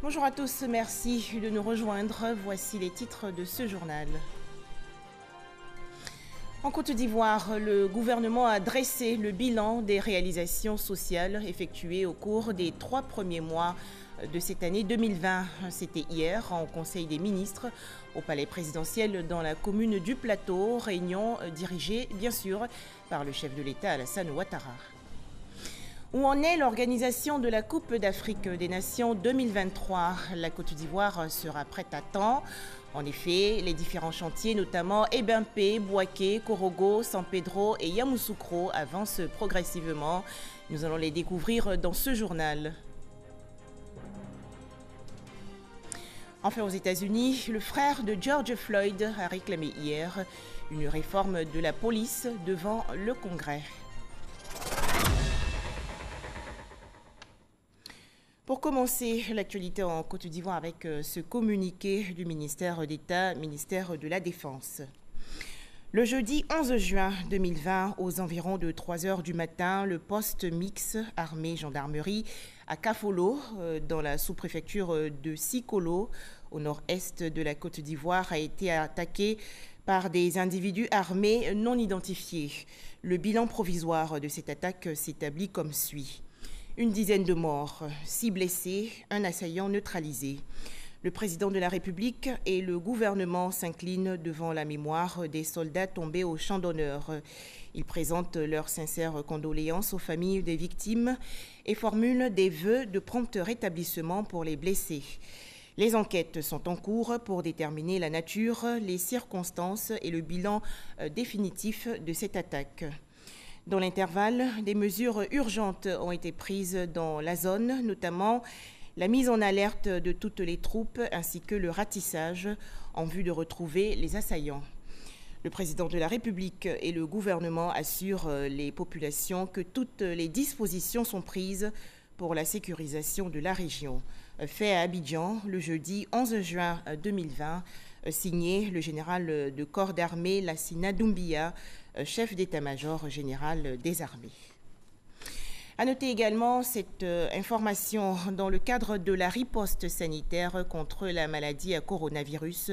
Bonjour à tous, merci de nous rejoindre. Voici les titres de ce journal. En Côte d'Ivoire, le gouvernement a dressé le bilan des réalisations sociales effectuées au cours des 3 premiers mois de cette année 2020. C'était hier en Conseil des ministres au Palais présidentiel dans la commune du Plateau, réunion dirigée bien sûr par le chef de l'État Alassane Ouattara. Où en est l'organisation de la Coupe d'Afrique des Nations 2023? La Côte d'Ivoire sera prête à temps. En effet, les différents chantiers, notamment Ebimpe, Bouaké, Korogo, San Pedro et Yamoussoukro, avancent progressivement. Nous allons les découvrir dans ce journal. Enfin, aux États-Unis, le frère de George Floyd a réclamé hier une réforme de la police devant le Congrès. Pour commencer, l'actualité en Côte d'Ivoire avec ce communiqué du ministère d'État, ministère de la Défense. Le jeudi 11 juin 2020, aux environs de 3 heures du matin, le poste mixte armée-gendarmerie à Kafolo, dans la sous-préfecture de Sikolo, au nord-est de la Côte d'Ivoire, a été attaqué par des individus armés non identifiés. Le bilan provisoire de cette attaque s'établit comme suit. Une dizaine de morts, 6 blessés, un assaillant neutralisé. Le président de la République et le gouvernement s'inclinent devant la mémoire des soldats tombés au champ d'honneur. Ils présentent leurs sincères condoléances aux familles des victimes et formulent des vœux de prompt rétablissement pour les blessés. Les enquêtes sont en cours pour déterminer la nature, les circonstances et le bilan définitif de cette attaque. Dans l'intervalle, des mesures urgentes ont été prises dans la zone, notamment la mise en alerte de toutes les troupes ainsi que le ratissage en vue de retrouver les assaillants. Le président de la République et le gouvernement assurent les populations que toutes les dispositions sont prises pour la sécurisation de la région. Fait à Abidjan le jeudi 11 juin 2020, signé le général de corps d'armée Lassina Doumbia, chef d'état-major général des armées. À noter également cette information dans le cadre de la riposte sanitaire contre la maladie à coronavirus.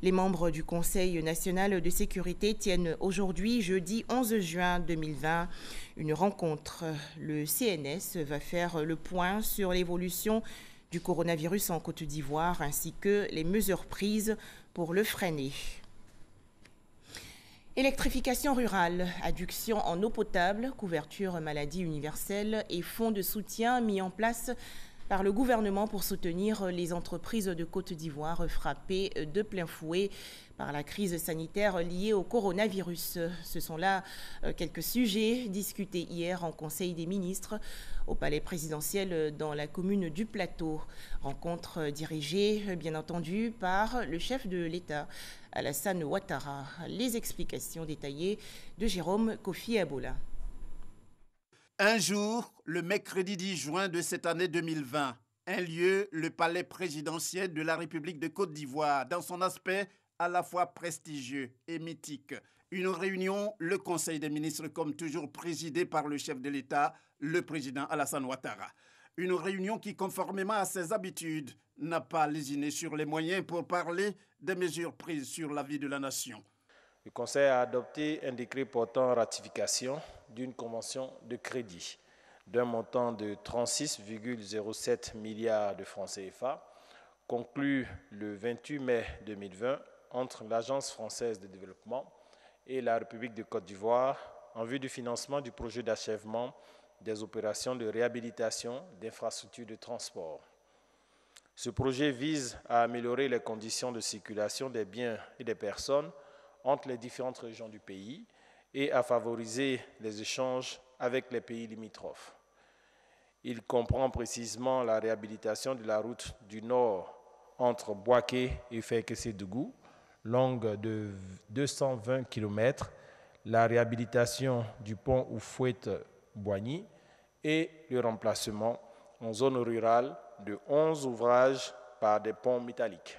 Les membres du Conseil national de sécurité tiennent aujourd'hui, jeudi 11 juin 2020, une rencontre. Le CNS va faire le point sur l'évolution du coronavirus en Côte d'Ivoire ainsi que les mesures prises pour le freiner. Électrification rurale, adduction en eau potable, couverture maladie universelle et fonds de soutien mis en place par le gouvernement pour soutenir les entreprises de Côte d'Ivoire frappées de plein fouet par la crise sanitaire liée au coronavirus. Ce sont là quelques sujets discutés hier en Conseil des ministres au Palais présidentiel dans la commune du Plateau. Rencontre dirigée, bien entendu, par le chef de l'État, Alassane Ouattara. Les explications détaillées de Jérôme Kofi Abola. Un jour, le mercredi 10 juin de cette année 2020, un lieu, le palais présidentiel de la République de Côte d'Ivoire, dans son aspect à la fois prestigieux et mythique. Une réunion, le Conseil des ministres, comme toujours présidé par le chef de l'État, le président Alassane Ouattara. Une réunion qui, conformément à ses habitudes, n'a pas lésiné sur les moyens pour parler des mesures prises sur la vie de la nation. Le Conseil a adopté un décret portant ratification d'une convention de crédit d'un montant de 36,07 milliards de francs CFA, conclu le 28 mai 2020 entre l'Agence française de développement et la République de Côte d'Ivoire en vue du financement du projet d'achèvement des opérations de réhabilitation d'infrastructures de transport. Ce projet vise à améliorer les conditions de circulation des biens et des personnes entre les différentes régions du pays et à favoriser les échanges avec les pays limitrophes. Il comprend précisément la réhabilitation de la route du Nord entre Bouaké et Fekese-Dougou, longue de 220 km, la réhabilitation du pont Oufouette-Boigny et le remplacement en zone rurale de 11 ouvrages par des ponts métalliques.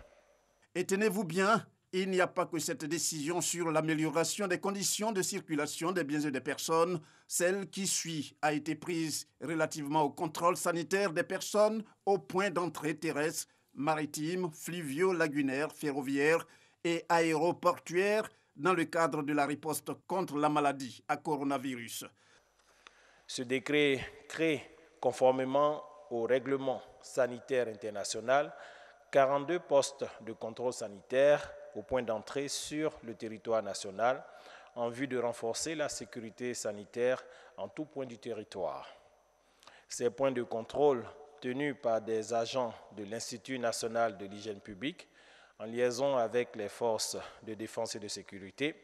Et tenez-vous bien, Il n'y a pas que cette décision sur l'amélioration des conditions de circulation des biens et des personnes. Celle qui suit a été prise relativement au contrôle sanitaire des personnes aux points d'entrée terrestres, maritimes, fluviaux, lagunaires, ferroviaires et aéroportuaires dans le cadre de la riposte contre la maladie à coronavirus. Ce décret crée, conformément au règlement sanitaire international, 42 postes de contrôle sanitaire au point d'entrée sur le territoire national en vue de renforcer la sécurité sanitaire en tout point du territoire. Ces points de contrôle, tenus par des agents de l'Institut national de l'hygiène publique, en liaison avec les forces de défense et de sécurité,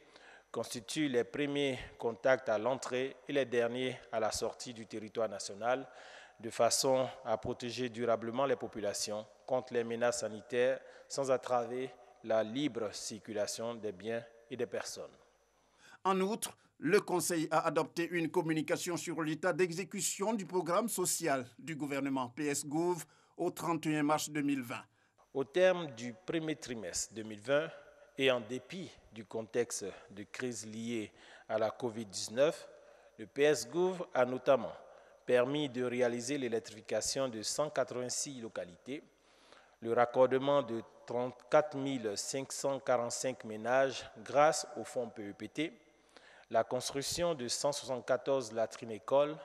constituent les premiers contacts à l'entrée et les derniers à la sortie du territoire national, de façon à protéger durablement les populations contre les menaces sanitaires sans entraver la libre circulation des biens et des personnes. En outre, le Conseil a adopté une communication sur l'état d'exécution du programme social du gouvernement PS-Gouv au 31 mars 2020. Au terme du premier trimestre 2020 et en dépit du contexte de crise liée à la COVID-19, le PS-Gouv a notamment permis de réaliser l'électrification de 186 localités, le raccordement de 34 545 ménages grâce au fonds PEPT, la construction de 174 latrines écoles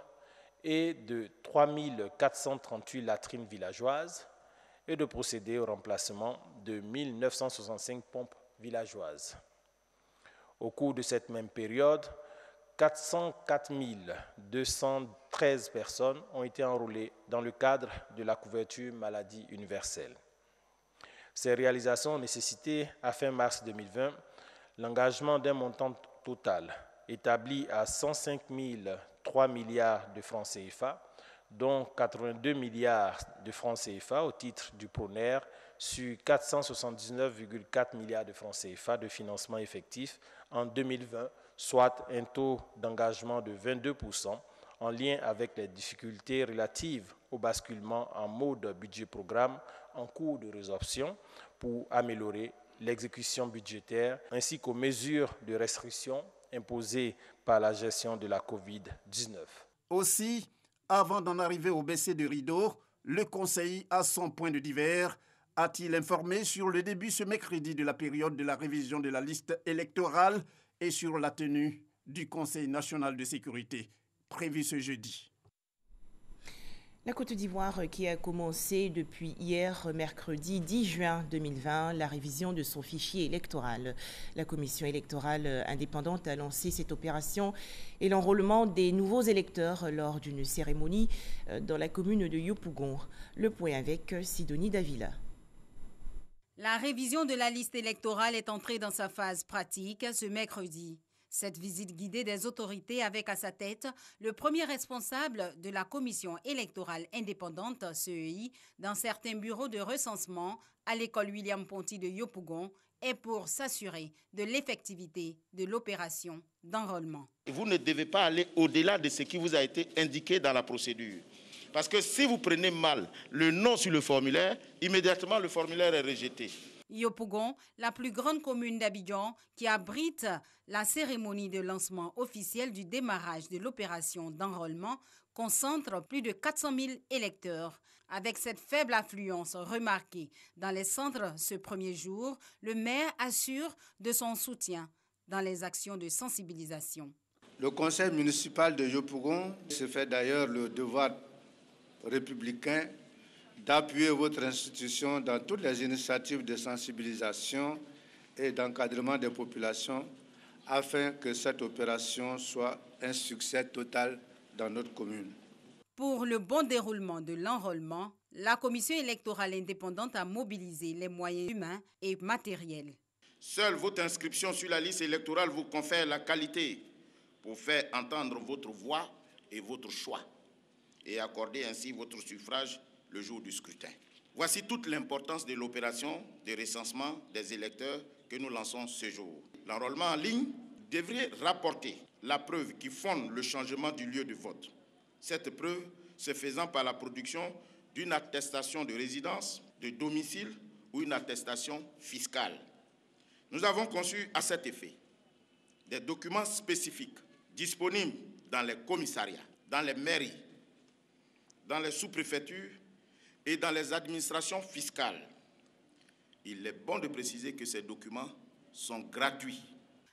et de 3 438 latrines villageoises et de procéder au remplacement de 1 965 pompes villageoises. Au cours de cette même période, 404 213 personnes ont été enrôlées dans le cadre de la couverture maladie universelle. Ces réalisations ont nécessité, à fin mars 2020, l'engagement d'un montant total établi à 105 003 milliards de francs CFA, dont 82 milliards de francs CFA au titre du PRONER sur 479,4 milliards de francs CFA de financement effectif en 2020, soit un taux d'engagement de 22%, en lien avec les difficultés relatives au basculement en mode budget-programme en cours de résorption pour améliorer l'exécution budgétaire ainsi qu'aux mesures de restriction imposées par la gestion de la COVID-19. Aussi, avant d'en arriver au baisser de rideau, le Conseil, à son point de divers, a-t-il informé sur le début ce mercredi de la période de la révision de la liste électorale et sur la tenue du Conseil national de sécurité, prévu ce jeudi. La Côte d'Ivoire qui a commencé depuis hier, mercredi 10 juin 2020, la révision de son fichier électoral. La commission électorale indépendante a lancé cette opération et l'enrôlement des nouveaux électeurs lors d'une cérémonie dans la commune de Yopougon. Le point avec Sidonie Davila. La révision de la liste électorale est entrée dans sa phase pratique ce mercredi. Cette visite guidée des autorités avec à sa tête le premier responsable de la commission électorale indépendante, CEI, dans certains bureaux de recensement à l'école William Ponty de Yopougon est pour s'assurer de l'effectivité de l'opération d'enrôlement. Vous ne devez pas aller au-delà de ce qui vous a été indiqué dans la procédure. Parce que si vous prenez mal le nom sur le formulaire, immédiatement le formulaire est rejeté. Yopougon, la plus grande commune d'Abidjan, qui abrite la cérémonie de lancement officiel du démarrage de l'opération d'enrôlement, concentre plus de 400 000 électeurs. Avec cette faible affluence remarquée dans les centres ce premier jour, le maire assure de son soutien dans les actions de sensibilisation. Le conseil municipal de Yopougon se fait d'ailleurs le devoir républicain d'appuyer votre institution dans toutes les initiatives de sensibilisation et d'encadrement des populations afin que cette opération soit un succès total dans notre commune. Pour le bon déroulement de l'enrôlement, la commission électorale indépendante a mobilisé les moyens humains et matériels. Seule votre inscription sur la liste électorale vous confère la qualité pour faire entendre votre voix et votre choix et accorder ainsi votre suffrage le jour du scrutin. Voici toute l'importance de l'opération de recensement des électeurs que nous lançons ce jour. L'enrôlement en ligne devrait rapporter la preuve qui fonde le changement du lieu de vote. Cette preuve se faisant par la production d'une attestation de résidence, de domicile ou une attestation fiscale. Nous avons conçu à cet effet des documents spécifiques disponibles dans les commissariats, dans les mairies, dans les sous-préfectures et dans les administrations fiscales. Il est bon de préciser que ces documents sont gratuits.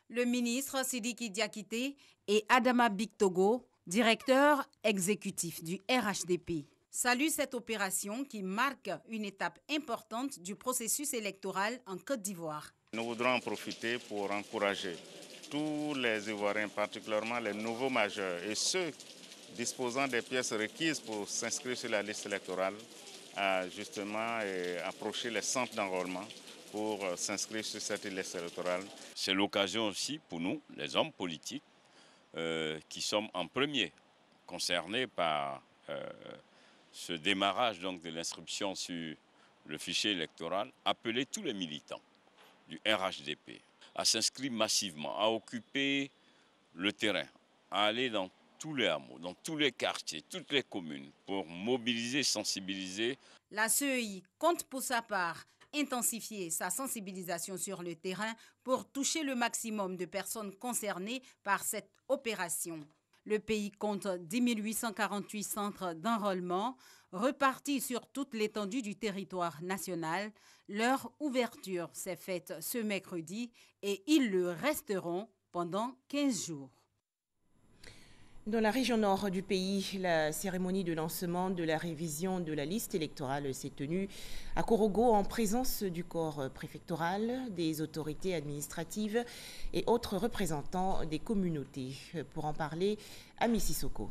Le ministre Sidiki Diakité et Adama Bictogo, directeur exécutif du RHDP, saluent cette opération qui marque une étape importante du processus électoral en Côte d'Ivoire. Nous voudrons en profiter pour encourager tous les Ivoiriens, particulièrement les nouveaux majeurs et ceux disposant des pièces requises pour s'inscrire sur la liste électorale, à justement approcher les centres d'enrôlement pour s'inscrire sur cette liste électorale. C'est l'occasion aussi pour nous, les hommes politiques, qui sommes en premier concernés par ce démarrage donc, de l'inscription sur le fichier électoral, appeler tous les militants du RHDP à s'inscrire massivement, à occuper le terrain, à aller dans tous les hameaux, dans tous les quartiers, toutes les communes, pour mobiliser, sensibiliser. La CEI compte pour sa part intensifier sa sensibilisation sur le terrain pour toucher le maximum de personnes concernées par cette opération. Le pays compte 10 848 centres d'enrôlement repartis sur toute l'étendue du territoire national. Leur ouverture s'est faite ce mercredi et ils le resteront pendant 15 jours. Dans la région nord du pays, la cérémonie de lancement de la révision de la liste électorale s'est tenue à Korogo en présence du corps préfectoral, des autorités administratives et autres représentants des communautés. Pour en parler, Ami Sissoko.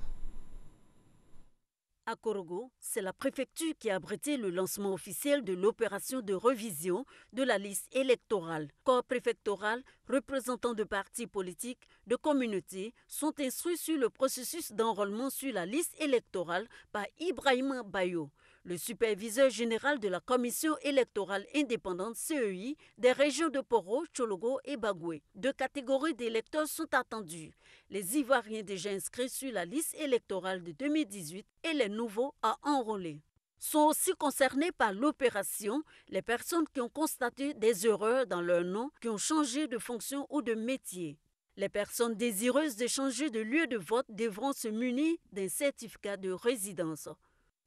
À Korogo, c'est la préfecture qui a abrité le lancement officiel de l'opération de révision de la liste électorale. Corps préfectoral, représentants de partis politiques, de communautés sont instruits sur le processus d'enrôlement sur la liste électorale par Ibrahima Bayo, le superviseur général de la commission électorale indépendante CEI des régions de Poro, Tchologo et Bagoué. Deux catégories d'électeurs sont attendues. Les Ivoiriens déjà inscrits sur la liste électorale de 2018 et les nouveaux à enrôler. Sont aussi concernés par l'opération les personnes qui ont constaté des erreurs dans leur nom, qui ont changé de fonction ou de métier. Les personnes désireuses de changer de lieu de vote devront se munir d'un certificat de résidence.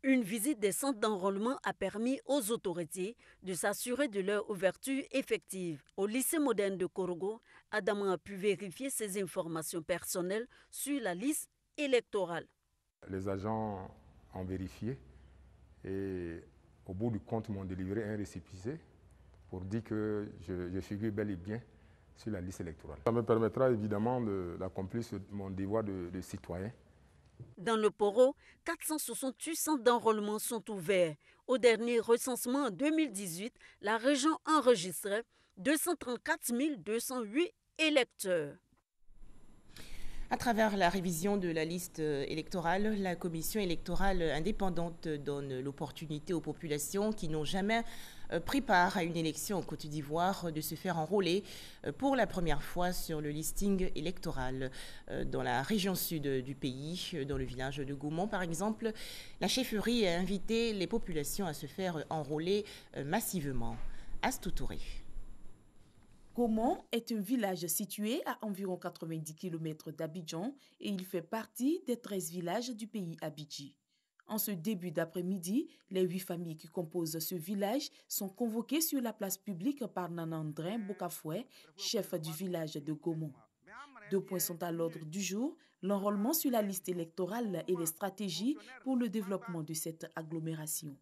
Une visite des centres d'enrôlement a permis aux autorités de s'assurer de leur ouverture effective. Au lycée moderne de Korogo, Adama a pu vérifier ses informations personnelles sur la liste électorale. Les agents ont vérifié et au bout du compte m'ont délivré un récépissé pour dire que je figure bel et bien sur la liste électorale. Ça me permettra évidemment d'accomplir mon devoir de citoyen. Dans le Poro, 468 centres d'enrôlement sont ouverts. Au dernier recensement en 2018, la région enregistrait 234 208 électeurs. À travers la révision de la liste électorale, la commission électorale indépendante donne l'opportunité aux populations qui n'ont jamais pris part à une élection en Côte d'Ivoire de se faire enrôler pour la première fois sur le listing électoral. Dans la région sud du pays, dans le village de Gaumont par exemple, la chefferie a invité les populations à se faire enrôler massivement. Astou Touré. Gaumont est un village situé à environ 90 km d'Abidjan et il fait partie des 13 villages du pays Abidji. En ce début d'après-midi, les 8 familles qui composent ce village sont convoquées sur la place publique par Nanandrin Bokafoué, chef du village de Gaumont. 2 points sont à l'ordre du jour, l'enrôlement sur la liste électorale et les stratégies pour le développement de cette agglomération.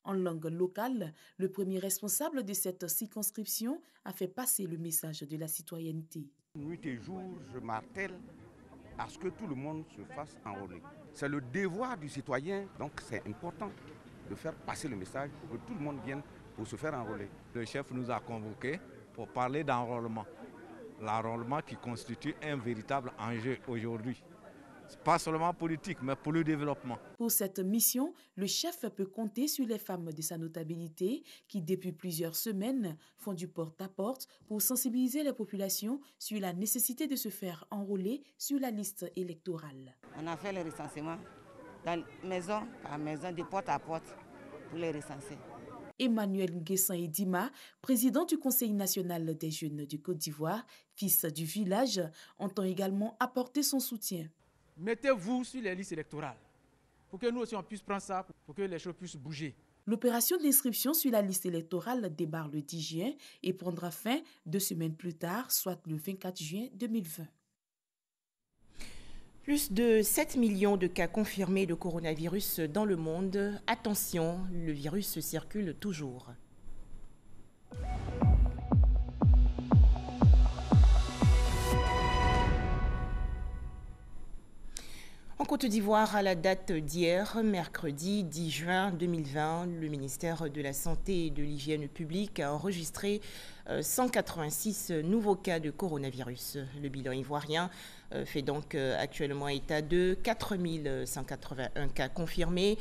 En langue locale, le premier responsable de cette circonscription a fait passer le message de la citoyenneté. Nuit et jour, je martèle à ce que tout le monde se fasse enrôler. C'est le devoir du citoyen, donc c'est important de faire passer le message pour que tout le monde vienne pour se faire enrôler. Le chef nous a convoqués pour parler d'enrôlement. L'enrôlement qui constitue un véritable enjeu aujourd'hui. Pas seulement politique, mais pour le développement. Pour cette mission, le chef peut compter sur les femmes de sa notabilité qui, depuis plusieurs semaines, font du porte-à-porte pour sensibiliser les populations sur la nécessité de se faire enrôler sur la liste électorale. On a fait le recensement dans maison par maison, de porte à porte, pour les recenser. Emmanuel Nguessan Edima, président du Conseil national des jeunes du Côte d'Ivoire, fils du village, entend également apporter son soutien. Mettez-vous sur les listes électorales pour que nous aussi on puisse prendre ça, pour que les choses puissent bouger. L'opération d'inscription sur la liste électorale démarre le 10 juin et prendra fin 2 semaines plus tard, soit le 24 juin 2020. Plus de 7 millions de cas confirmés de coronavirus dans le monde. Attention, le virus circule toujours. En Côte d'Ivoire, à la date d'hier, mercredi 10 juin 2020, le ministère de la Santé et de l'Hygiène publique a enregistré 186 nouveaux cas de coronavirus. Le bilan ivoirien fait donc actuellement état de 4181 cas confirmés,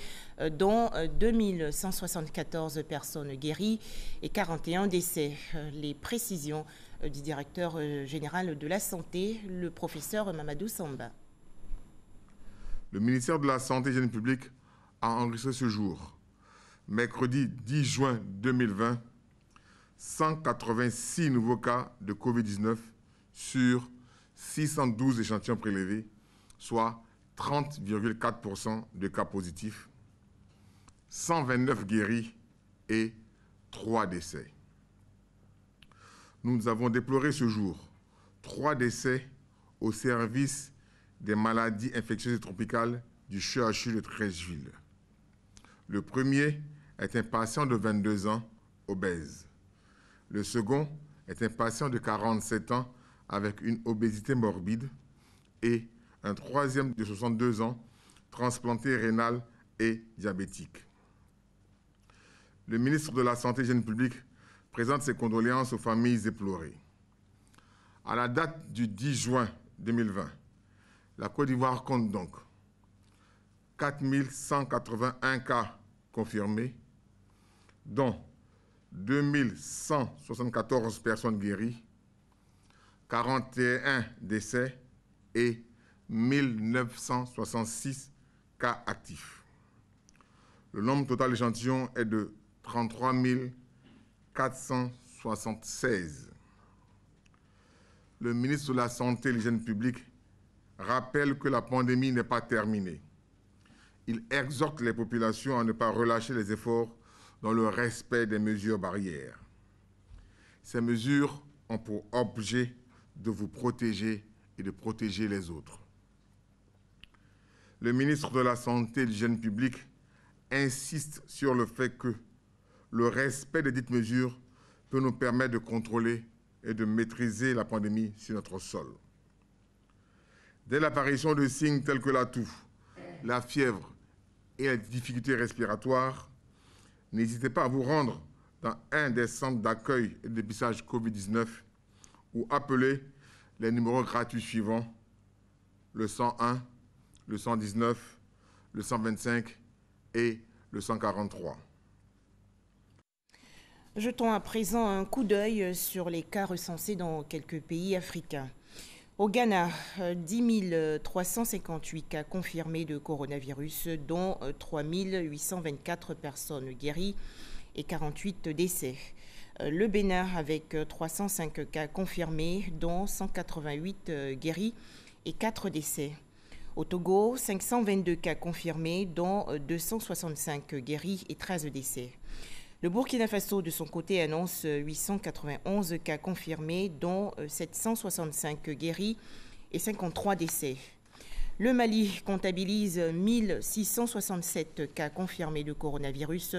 dont 2174 personnes guéries et 41 décès. Les précisions du directeur général de la Santé, le professeur Mamadou Samba. Le ministère de la Santé et de l'Hygiène publique a enregistré ce jour, mercredi 10 juin 2020, 186 nouveaux cas de Covid-19 sur 612 échantillons prélevés, soit 30,4% de cas positifs, 129 guéris et 3 décès. Nous avons déploré ce jour 3 décès au service des maladies infectieuses et tropicales du CHU de Treichville. Le premier est un patient de 22 ans, obèse. Le second est un patient de 47 ans avec une obésité morbide et un troisième de 62 ans, transplanté rénal et diabétique. Le ministre de la Santé et de l'Hygiène publique présente ses condoléances aux familles éplorées. À la date du 10 juin 2020, la Côte d'Ivoire compte donc 4181 cas confirmés, dont 2174 personnes guéries, 41 décès et 1966 cas actifs. Le nombre total d'échantillons est de 33 476. Le ministre de la Santé et de l'Hygiène publique rappelle que la pandémie n'est pas terminée. Il exhorte les populations à ne pas relâcher les efforts dans le respect des mesures barrières. Ces mesures ont pour objet de vous protéger et de protéger les autres. Le ministre de la Santé et de l'Hygiène publique insiste sur le fait que le respect des dites mesures peut nous permettre de contrôler et de maîtriser la pandémie sur notre sol. Dès l'apparition de signes tels que la toux, la fièvre et les difficultés respiratoires, n'hésitez pas à vous rendre dans un des centres d'accueil et de dépistage Covid-19 ou appeler les numéros gratuits suivants, le 101, le 119, le 125 et le 143. Jetons à présent un coup d'œil sur les cas recensés dans quelques pays africains. Au Ghana, 10 358 cas confirmés de coronavirus, dont 3 824 personnes guéries et 48 décès. Le Bénin avec 305 cas confirmés, dont 188 guéris et 4 décès. Au Togo, 522 cas confirmés, dont 265 guéris et 13 décès. Le Burkina Faso, de son côté, annonce 891 cas confirmés, dont 765 guéris et 53 décès. Le Mali comptabilise 1667 cas confirmés de coronavirus,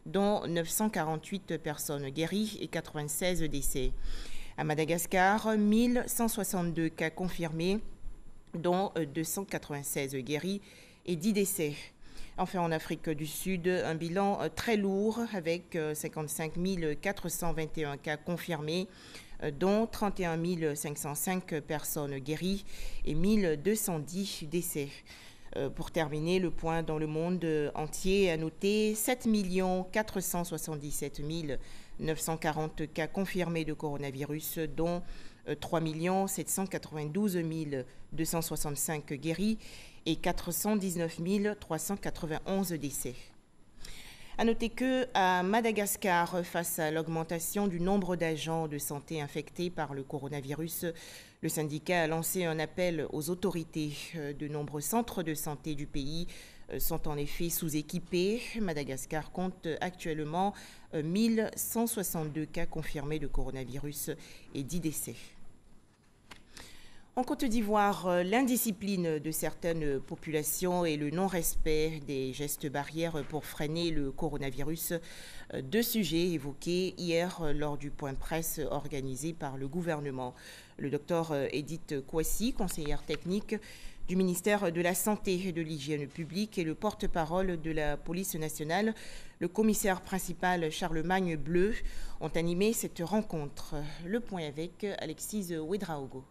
dont 948 personnes guéries et 96 décès. À Madagascar, 1162 cas confirmés, dont 296 guéris et 10 décès. Enfin, en Afrique du Sud, un bilan très lourd avec 55 421 cas confirmés, dont 31 505 personnes guéries et 1210 décès. Pour terminer, le point dans le monde entier a noté 7 477 940 cas confirmés de coronavirus, dont 3 792 265 guéris et 419 391 décès. À noter qu'à Madagascar, face à l'augmentation du nombre d'agents de santé infectés par le coronavirus, le syndicat a lancé un appel aux autorités. De nombreux centres de santé du pays sont en effet sous-équipés. Madagascar compte actuellement 1162 cas confirmés de coronavirus et 10 décès. En Côte d'Ivoire, l'indiscipline de certaines populations et le non-respect des gestes barrières pour freiner le coronavirus, deux sujets évoqués hier lors du point presse organisé par le gouvernement. Le docteur Edith Kouassi, conseillère technique du ministère de la Santé et de l'Hygiène publique et le porte-parole de la police nationale, le commissaire principal Charlemagne Bleu, ont animé cette rencontre. Le point avec Alexis Ouedraogo.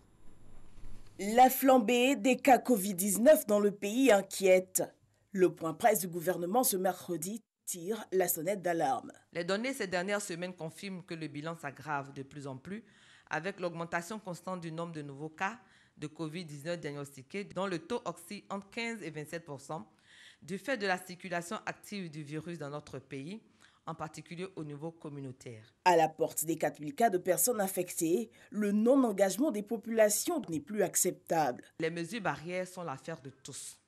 La flambée des cas Covid-19 dans le pays inquiète. Le point presse du gouvernement ce mercredi tire la sonnette d'alarme. Les données ces dernières semaines confirment que le bilan s'aggrave de plus en plus avec l'augmentation constante du nombre de nouveaux cas de Covid-19 diagnostiqués dont le taux oscille entre 15 et 27% du fait de la circulation active du virus dans notre pays, en particulier au niveau communautaire. À la porte des 4000 cas de personnes infectées, le non-engagement des populations n'est plus acceptable. Les mesures barrières sont l'affaire de tous.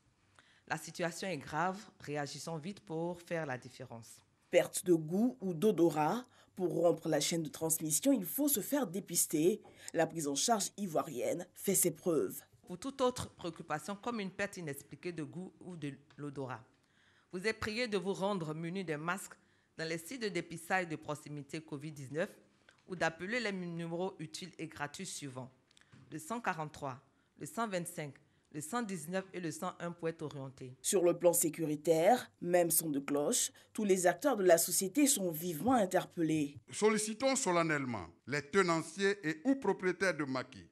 La situation est grave, réagissons vite pour faire la différence. Perte de goût ou d'odorat. Pour rompre la chaîne de transmission, il faut se faire dépister. La prise en charge ivoirienne fait ses preuves. Pour toute autre préoccupation, comme une perte inexpliquée de goût ou de l'odorat, vous êtes prié de vous rendre muni des masques dans les sites de dépistage de proximité Covid-19 ou d'appeler les numéros utiles et gratuits suivants. Le 143, le 125, le 119 et le 101 pour être orientés. Sur le plan sécuritaire, même son de cloche, tous les acteurs de la société sont vivement interpellés. Sollicitons solennellement les tenanciers et ou propriétaires de maquis,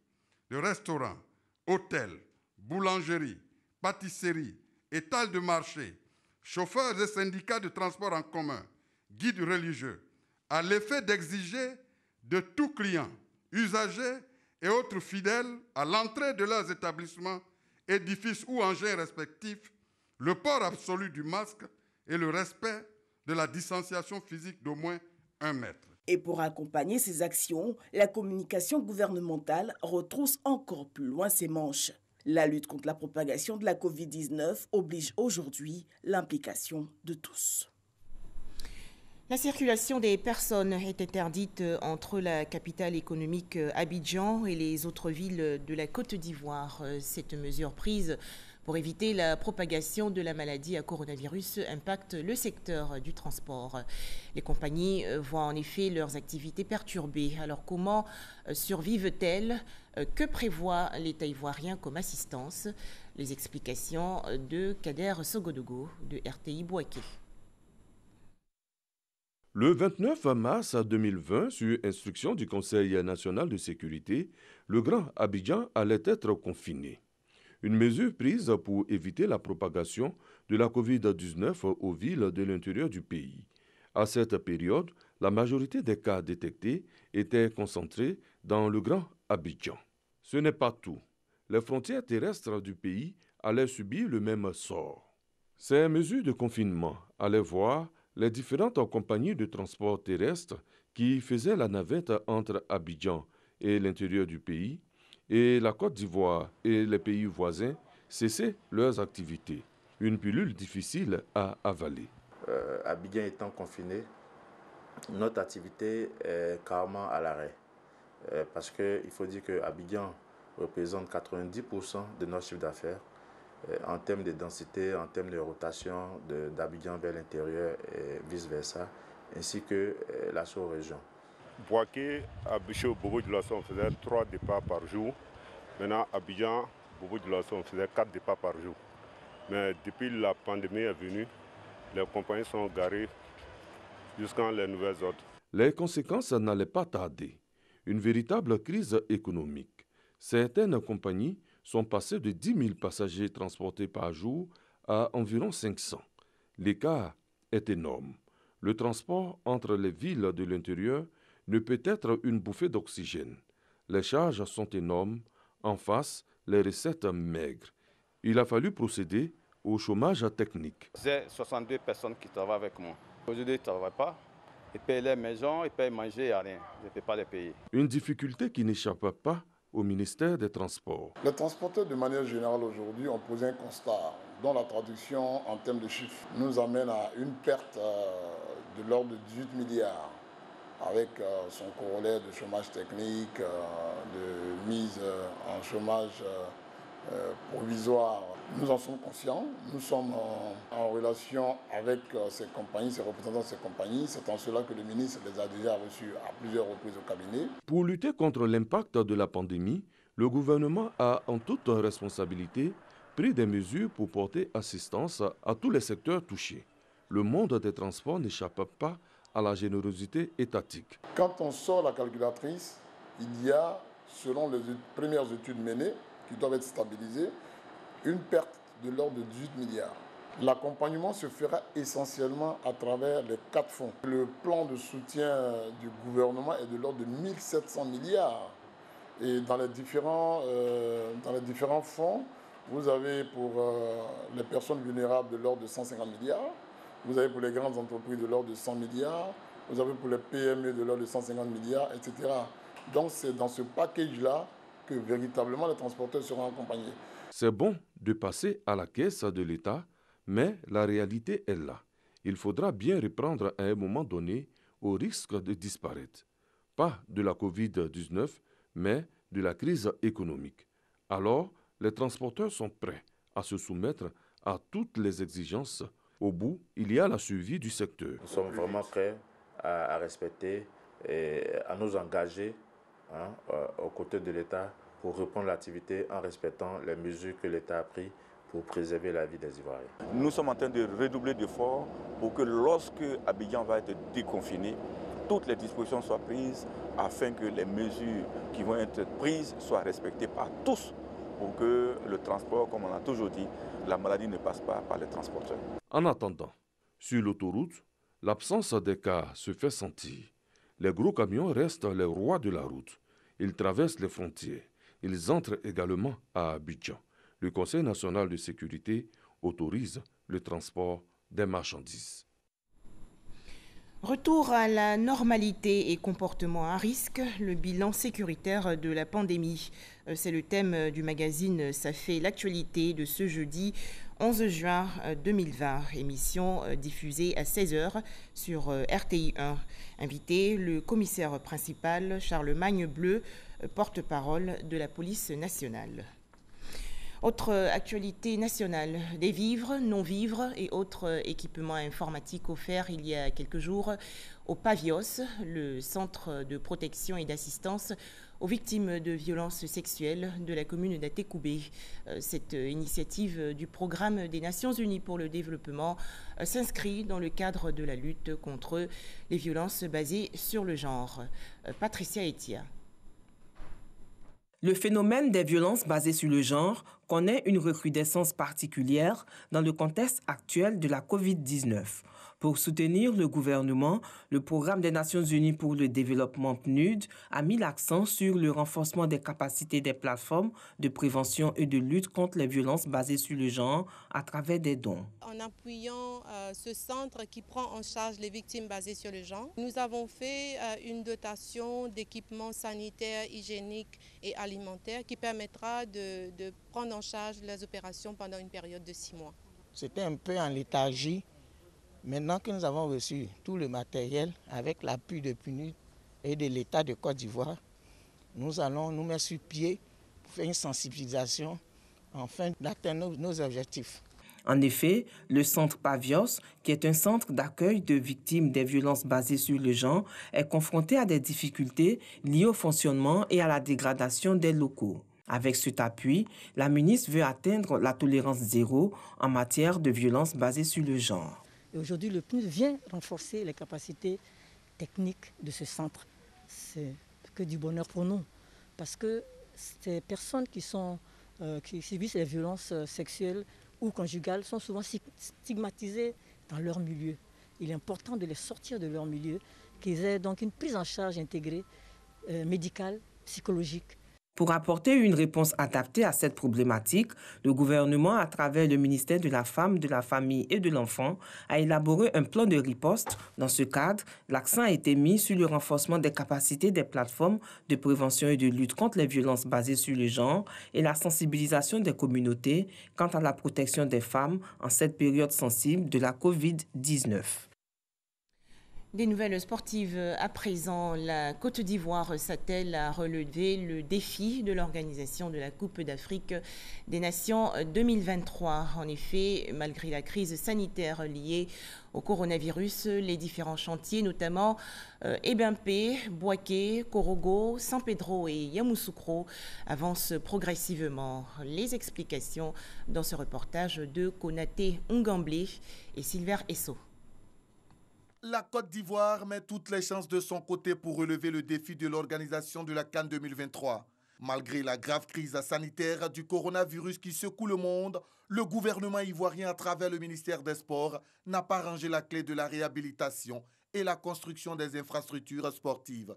de restaurants, hôtels, boulangeries, pâtisseries, étals de marché, chauffeurs et syndicats de transport en commun, guides religieux, à l'effet d'exiger de tout client, usagers et autres fidèles à l'entrée de leurs établissements, édifices ou engins respectifs, le port absolu du masque et le respect de la distanciation physique d'au moins 1 mètre. Et pour accompagner ces actions, la communication gouvernementale retrousse encore plus loin ses manches. La lutte contre la propagation de la Covid-19 oblige aujourd'hui l'implication de tous. La circulation des personnes est interdite entre la capitale économique Abidjan et les autres villes de la Côte d'Ivoire. Cette mesure prise pour éviter la propagation de la maladie à coronavirus impacte le secteur du transport. Les compagnies voient en effet leurs activités perturbées. Alors comment survivent-elles? Que prévoit l'État ivoirien comme assistance? Les explications de Kader Sogodogo de RTI Bouaké. Le 29 mars 2020, sur instruction du Conseil national de sécurité, le Grand Abidjan allait être confiné. Une mesure prise pour éviter la propagation de la Covid-19 aux villes de l'intérieur du pays. À cette période, la majorité des cas détectés étaient concentrés dans le Grand Abidjan. Ce n'est pas tout. Les frontières terrestres du pays allaient subir le même sort. Ces mesures de confinement allaient voir les différentes compagnies de transport terrestre qui faisaient la navette entre Abidjan et l'intérieur du pays et la Côte d'Ivoire et les pays voisins cessaient leurs activités. Une pilule difficile à avaler. Abidjan étant confiné, notre activité est carrément à l'arrêt. Parce qu'il faut dire que Abidjan représente 90% de notre chiffre d'affaires. En termes de densité, en termes de rotation d'Abidjan vers l'intérieur et vice-versa, ainsi que la sous-région. Bouaké, Abidjan, Bobo-Dioulasso, on faisait 3 départs par jour. Maintenant, Abidjan, Bobo-Dioulasso, on faisait 4 départs par jour. Mais depuis la pandémie est venue, les compagnies sont garées jusqu'à les nouvelles ordres. Les conséquences n'allaient pas tarder. Une véritable crise économique. Certaines compagnies sont passées de 10 000 passagers transportés par jour à environ 500. L'écart est énorme. Le transport entre les villes de l'intérieur ne peut être une bouffée d'oxygène. Les charges sont énormes. En face, les recettes maigres. Il a fallu procéder au chômage technique. J'ai 62 personnes qui travaillent avec moi. Aujourd'hui, ils ne travaillent pas. Ils payent les maisons, ils payent manger, il n'y a rien. Je ne peux pas les payer. Une difficulté qui n'échappe pas au ministère des Transports. Les transporteurs, de manière générale, aujourd'hui, ont posé un constat dont la traduction en termes de chiffres nous amène à une perte de l'ordre de 18 milliards, avec son corollaire de chômage technique, de mise en chômage provisoire. Nous en sommes conscients, nous sommes en relation avec ces compagnies, ces représentants de ces compagnies. C'est en cela que le ministre les a déjà reçus à plusieurs reprises au cabinet. Pour lutter contre l'impact de la pandémie, le gouvernement a en toute responsabilité pris des mesures pour porter assistance à tous les secteurs touchés. Le monde des transports n'échappe pas à la générosité étatique. Quand on sort la calculatrice, il y a, selon les premières études menées, qui doivent être stabilisées, une perte de l'ordre de 18 milliards. L'accompagnement se fera essentiellement à travers les 4 fonds. Le plan de soutien du gouvernement est de l'ordre de 1700 milliards. Et dans les différents fonds, vous avez pour les personnes vulnérables de l'ordre de 150 milliards, vous avez pour les grandes entreprises de l'ordre de 100 milliards, vous avez pour les PME de l'ordre de 150 milliards, etc. Donc c'est dans ce package-là que véritablement les transporteurs seront accompagnés. C'est bon de passer à la caisse de l'État, mais la réalité est là. Il faudra bien reprendre à un moment donné au risque de disparaître. Pas de la Covid-19, mais de la crise économique. Alors, les transporteurs sont prêts à se soumettre à toutes les exigences. Au bout, il y a la survie du secteur. Nous sommes vraiment prêts à respecter et à nous engager aux côtés de l'État pour reprendre l'activité en respectant les mesures que l'État a prises pour préserver la vie des Ivoiriens. Nous sommes en train de redoubler d'efforts pour que lorsque Abidjan va être déconfiné, toutes les dispositions soient prises afin que les mesures qui vont être prises soient respectées par tous pour que le transport, comme on a toujours dit, la maladie ne passe pas par les transporteurs. En attendant, sur l'autoroute, l'absence des cas se fait sentir. Les gros camions restent les rois de la route. Ils traversent les frontières. Ils entrent également à Abidjan. Le Conseil national de sécurité autorise le transport des marchandises. Retour à la normalité et comportement à risque, le bilan sécuritaire de la pandémie. C'est le thème du magazine Ça fait l'actualité de ce jeudi 11 juin 2020. Émission diffusée à 16h sur RTI 1. Invité, le commissaire principal Charlemagne Bleu, porte-parole de la police nationale. Autre actualité nationale, des vivres, non-vivres et autres équipements informatiques offerts il y a quelques jours au PAVIOS, le centre de protection et d'assistance aux victimes de violences sexuelles de la commune d'Atekoubé. Cette initiative du programme des Nations Unies pour le développement s'inscrit dans le cadre de la lutte contre les violences basées sur le genre. Patricia Etia. Le phénomène des violences basées sur le genre connaît une recrudescence particulière dans le contexte actuel de la COVID-19. Pour soutenir le gouvernement, le Programme des Nations Unies pour le développement PNUD a mis l'accent sur le renforcement des capacités des plateformes de prévention et de lutte contre les violences basées sur le genre à travers des dons. En appuyant ce centre qui prend en charge les victimes basées sur le genre, nous avons fait une dotation d'équipements sanitaires, hygiéniques et alimentaires qui permettra de prendre en charge les opérations pendant une période de 6 mois. C'était un peu en léthargie. Maintenant que nous avons reçu tout le matériel avec l'appui de PNUD et de l'État de Côte d'Ivoire, nous allons nous mettre sur pied pour faire une sensibilisation afin d'atteindre nos objectifs. En effet, le centre PAVIOS, qui est un centre d'accueil de victimes des violences basées sur le genre, est confronté à des difficultés liées au fonctionnement et à la dégradation des locaux. Avec cet appui, la ministre veut atteindre la tolérance zéro en matière de violences basées sur le genre. Et aujourd'hui, le PNUD vient renforcer les capacités techniques de ce centre. C'est que du bonheur pour nous, parce que ces personnes qui subissent les violences sexuelles ou conjugales sont souvent stigmatisées dans leur milieu. Il est important de les sortir de leur milieu, qu'ils aient donc une prise en charge intégrée, médicale, psychologique. Pour apporter une réponse adaptée à cette problématique, le gouvernement, à travers le ministère de la Femme, de la Famille et de l'Enfant, a élaboré un plan de riposte. Dans ce cadre, l'accent a été mis sur le renforcement des capacités des plateformes de prévention et de lutte contre les violences basées sur le genre et la sensibilisation des communautés quant à la protection des femmes en cette période sensible de la COVID-19. Des nouvelles sportives à présent. La Côte d'Ivoire s'attelle à relever le défi de l'organisation de la Coupe d'Afrique des Nations 2023. En effet, malgré la crise sanitaire liée au coronavirus, les différents chantiers, notamment Ebimpe, Bouaké, Korogo, San Pedro et Yamoussoukro, avancent progressivement. Les explications dans ce reportage de Konaté Ngamblé et Silver Esso. La Côte d'Ivoire met toutes les chances de son côté pour relever le défi de l'organisation de la CAN 2023. Malgré la grave crise sanitaire du coronavirus qui secoue le monde, le gouvernement ivoirien, à travers le ministère des Sports, n'a pas rangé la clé de la réhabilitation et la construction des infrastructures sportives.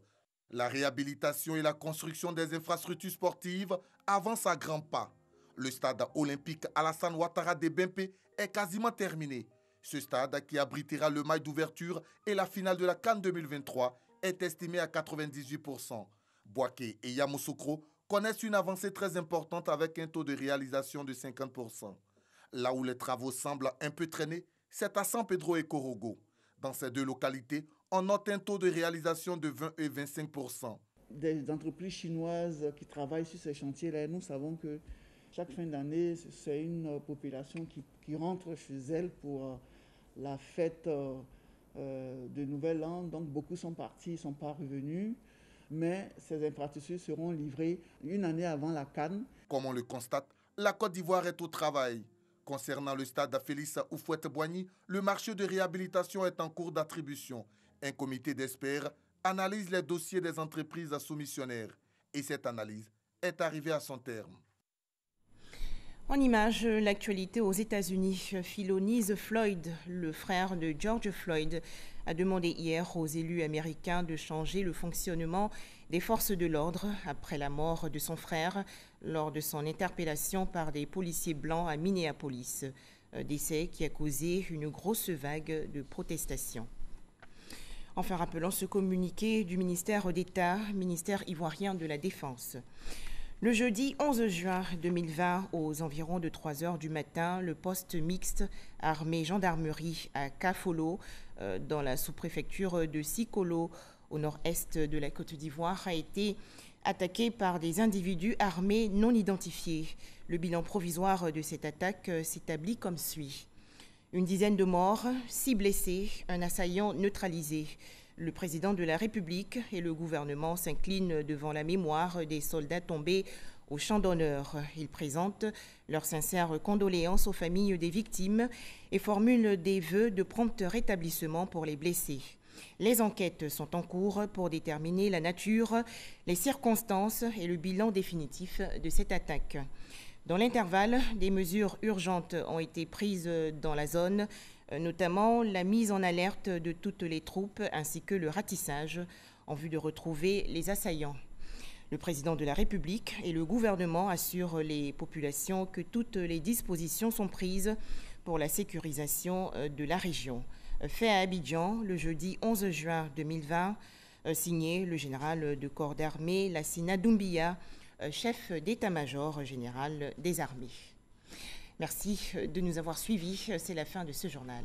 La réhabilitation et la construction des infrastructures sportives avancent à grands pas. Le stade olympique Alassane Ouattara d'Ebimpe est quasiment terminé. Ce stade, qui abritera le match d'ouverture et la finale de la CAN 2023, est estimé à 98%. Bouaké et Yamoussoukro connaissent une avancée très importante avec un taux de réalisation de 50%. Là où les travaux semblent un peu traîner, c'est à San Pedro et Korogo. Dans ces deux localités, on note un taux de réalisation de 20 et 25%. Des entreprises chinoises qui travaillent sur ces chantiers-là, nous savons que chaque fin d'année, c'est une population qui rentre chez elle pour la fête de Nouvel An. Donc beaucoup sont partis, ils ne sont pas revenus. Mais ces infrastructures seront livrées une année avant la CAN. Comme on le constate, la Côte d'Ivoire est au travail. Concernant le stade Félix Houphouët-Boigny, le marché de réhabilitation est en cours d'attribution. Un comité d'experts analyse les dossiers des entreprises soumissionnaires. Et cette analyse est arrivée à son terme. En image, l'actualité aux États-Unis. Philonise Floyd, le frère de George Floyd, a demandé hier aux élus américains de changer le fonctionnement des forces de l'ordre après la mort de son frère lors de son interpellation par des policiers blancs à Minneapolis. Décès qui a causé une grosse vague de protestations. Enfin, rappelons ce communiqué du ministère d'État, ministère ivoirien de la Défense. Le jeudi 11 juin 2020, aux environs de 3 heures du matin, le poste mixte armée-gendarmerie à Kafolo, dans la sous-préfecture de Sikolo, au nord-est de la Côte d'Ivoire, a été attaqué par des individus armés non identifiés. Le bilan provisoire de cette attaque s'établit comme suit. Une dizaine de morts, 6 blessés, un assaillant neutralisé. Le président de la République et le gouvernement s'inclinent devant la mémoire des soldats tombés au champ d'honneur. Ils présentent leurs sincères condoléances aux familles des victimes et formulent des vœux de prompt rétablissement pour les blessés. Les enquêtes sont en cours pour déterminer la nature, les circonstances et le bilan définitif de cette attaque. Dans l'intervalle, des mesures urgentes ont été prises dans la zone, notamment la mise en alerte de toutes les troupes ainsi que le ratissage en vue de retrouver les assaillants. Le président de la République et le gouvernement assurent les populations que toutes les dispositions sont prises pour la sécurisation de la région. Fait à Abidjan le jeudi 11 juin 2020, signé le général de corps d'armée Lassina Doumbia, chef d'état-major général des armées. Merci de nous avoir suivis. C'est la fin de ce journal.